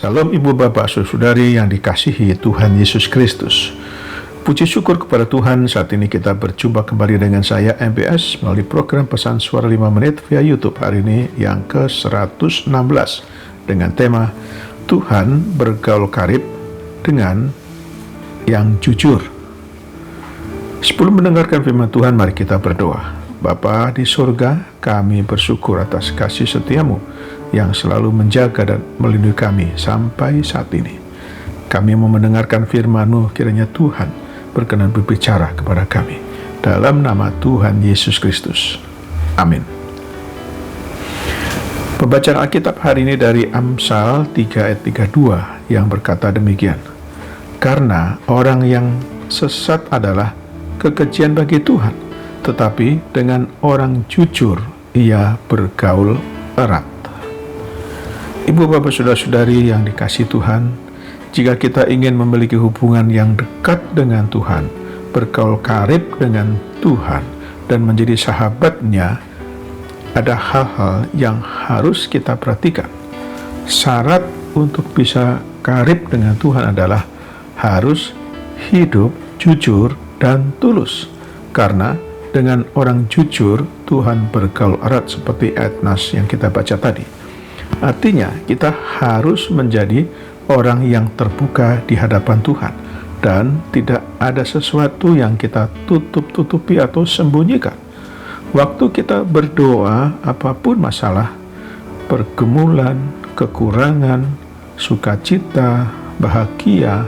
Salam Ibu Bapak Saudari yang dikasihi Tuhan Yesus Kristus. Puji syukur kepada Tuhan, saat ini kita berjumpa kembali dengan saya MBS melalui program Pesan Suara 5 Menit via YouTube hari ini yang ke-116 dengan tema Tuhan bergaul karib dengan yang jujur. Sebelum mendengarkan firman Tuhan, mari kita berdoa. Bapa di surga, kami bersyukur atas kasih setiamu yang selalu menjaga dan melindungi kami sampai saat ini. Kami mau mendengarkan firman-Mu, kiranya Tuhan berkenan berbicara kepada kami. Dalam nama Tuhan Yesus Kristus. Amin. Pembacaan Alkitab hari ini dari Amsal 3 ayat 32 yang berkata demikian. Karena orang yang sesat adalah kekejian bagi Tuhan, tetapi dengan orang jujur ia bergaul erat. Ibu bapak saudara-saudari yang dikasihi Tuhan, jika kita ingin memiliki hubungan yang dekat dengan Tuhan, bergaul karib dengan Tuhan, dan menjadi sahabatnya, ada hal-hal yang harus kita perhatikan. Syarat untuk bisa karib dengan Tuhan adalah harus hidup jujur dan tulus. Karena dengan orang jujur, Tuhan bergaul erat seperti ayat nas yang kita baca tadi. Artinya, kita harus menjadi orang yang terbuka di hadapan Tuhan dan tidak ada sesuatu yang kita tutup-tutupi atau sembunyikan. Waktu kita berdoa, apapun masalah, pergumulan, kekurangan, sukacita, bahagia,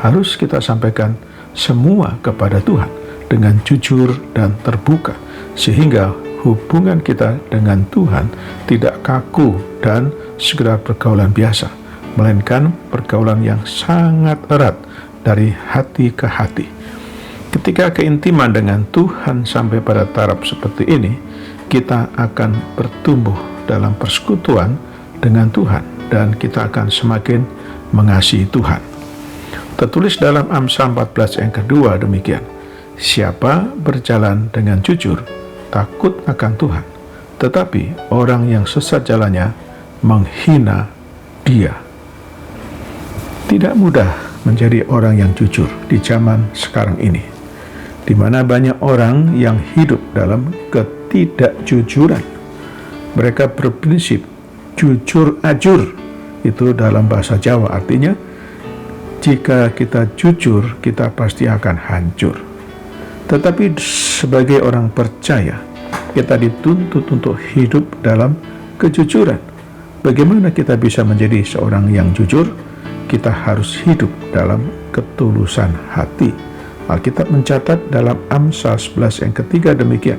harus kita sampaikan semua kepada Tuhan dengan jujur dan terbuka, sehingga hubungan kita dengan Tuhan tidak kaku dan sekedar pergaulan biasa, melainkan pergaulan yang sangat erat dari hati ke hati. Ketika keintiman dengan Tuhan sampai pada taraf seperti ini, kita akan bertumbuh dalam persekutuan dengan Tuhan dan kita akan semakin mengasihi Tuhan. Tertulis dalam Amsal 14 yang kedua demikian. Siapa berjalan dengan jujur, takut akan Tuhan, tetapi orang yang sesat jalannya menghina Dia. Tidak mudah menjadi orang yang jujur di zaman sekarang ini, di mana banyak orang yang hidup dalam ketidakjujuran. Mereka berprinsip jujur ajur, itu dalam bahasa Jawa artinya jika kita jujur, kita pasti akan hancur. Tetapi sebagai orang percaya, kita dituntut untuk hidup dalam kejujuran. Bagaimana kita bisa menjadi seorang yang jujur? Kita harus hidup dalam ketulusan hati. Alkitab mencatat dalam Amsal 11 yang ketiga demikian.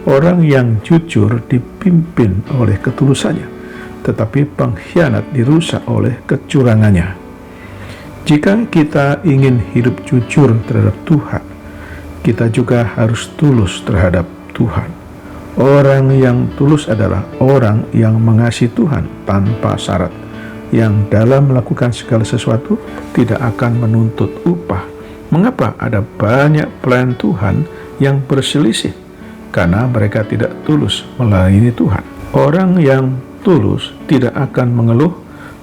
Orang yang jujur dipimpin oleh ketulusannya, tetapi pengkhianat dirusak oleh kecurangannya. Jika kita ingin hidup jujur terhadap Tuhan, kita juga harus tulus terhadap Tuhan. Orang yang tulus adalah orang yang mengasihi Tuhan tanpa syarat, yang dalam melakukan segala sesuatu tidak akan menuntut upah. Mengapa ada banyak pelayan Tuhan yang berselisih? Karena mereka tidak tulus melayani Tuhan. Orang yang tulus tidak akan mengeluh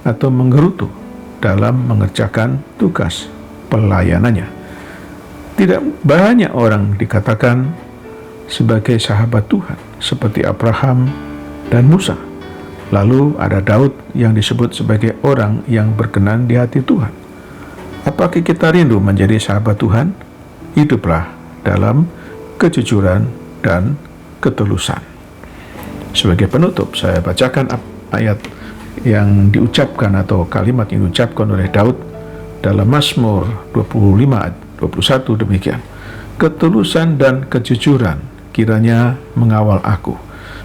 atau menggerutu dalam mengerjakan tugas pelayanannya. Tidak banyak orang dikatakan sebagai sahabat Tuhan seperti Abraham dan Musa. Lalu ada Daud yang disebut sebagai orang yang berkenan di hati Tuhan. Apakah kita rindu menjadi sahabat Tuhan? Hiduplah dalam kejujuran dan ketulusan. Sebagai penutup, saya bacakan ayat yang diucapkan atau kalimat yang diucapkan oleh Daud dalam Mazmur 25 ayat 21 demikian. Ketulusan dan kejujuran kiranya mengawal aku,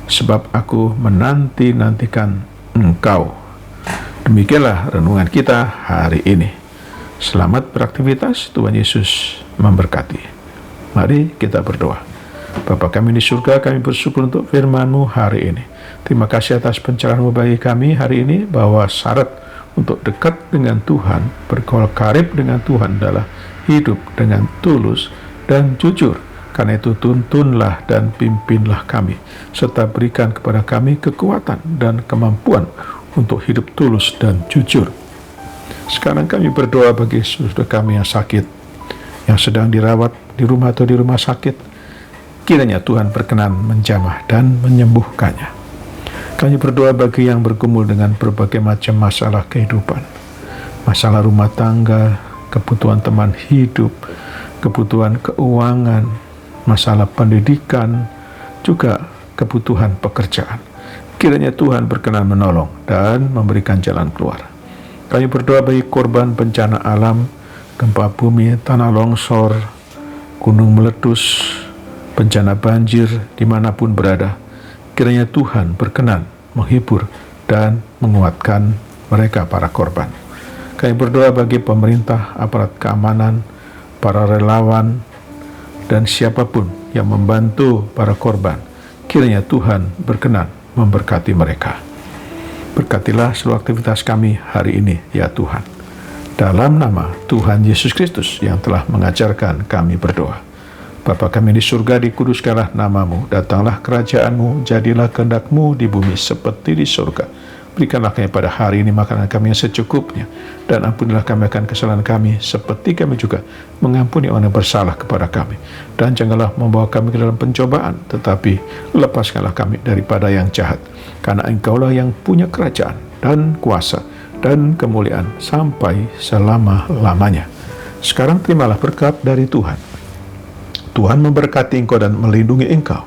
sebab aku menanti-nantikan Engkau. Demikianlah renungan kita hari ini. Selamat beraktivitas, Tuhan Yesus memberkati. Mari kita berdoa. Bapa kami di surga, kami bersyukur untuk firman-Mu hari ini. Terima kasih atas pencerahan-Mu bagi kami hari ini, bahwa syarat untuk dekat dengan Tuhan, bergaul karib dengan Tuhan adalah hidup dengan tulus dan jujur. Karena itu tuntunlah dan pimpinlah kami, serta berikan kepada kami kekuatan dan kemampuan untuk hidup tulus dan jujur Sekarang kami berdoa bagi saudara kami yang sakit, yang sedang dirawat di rumah atau di rumah sakit. Kiranya Tuhan berkenan menjamah dan menyembuhkannya. Kami berdoa bagi yang bergumul dengan berbagai macam masalah kehidupan, masalah rumah tangga, kebutuhan teman hidup, kebutuhan keuangan, masalah pendidikan, juga kebutuhan pekerjaan. Kiranya Tuhan berkenan menolong dan memberikan jalan keluar. Kami berdoa bagi korban bencana alam, gempa bumi, tanah longsor, gunung meletus, bencana banjir dimanapun berada. Kiranya Tuhan berkenan menghibur dan menguatkan mereka para korban. Kami berdoa bagi pemerintah, aparat keamanan, para relawan, dan siapapun yang membantu para korban. Kiranya Tuhan berkenan memberkati mereka. Berkatilah seluruh aktivitas kami hari ini, ya Tuhan. Dalam nama Tuhan Yesus Kristus yang telah mengajarkan kami berdoa. Bapa kami di surga, dikuduskanlah namamu, datanglah kerajaanmu, jadilah kehendak-Mu di bumi seperti di surga. Berikanlah kami pada hari ini makanan kami yang secukupnya, dan ampunilah kami akan kesalahan kami, seperti kami juga mengampuni orang yang bersalah kepada kami. Dan janganlah membawa kami ke dalam pencobaan, tetapi lepaskanlah kami daripada yang jahat. Karena Engkaulah yang punya kerajaan dan kuasa dan kemuliaan sampai selama-lamanya. Sekarang terimalah berkat dari Tuhan. Tuhan memberkati engkau dan melindungi engkau.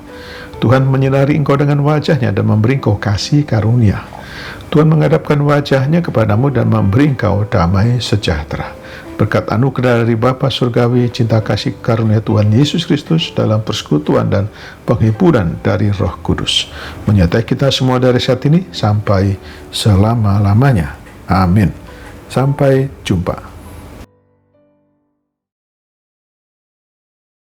Tuhan menyinari engkau dengan wajah-Nya dan memberi engkau kasih karunia. Tuhan menghadapkan wajah-Nya kepadamu dan memberi engkau damai sejahtera. Berkat anugerah dari Bapa Surgawi, cinta kasih karunia Tuhan Yesus Kristus dalam persekutuan dan penghiburan dari Roh Kudus menyertai kita semua dari saat ini sampai selama-lamanya. Amin. Sampai jumpa.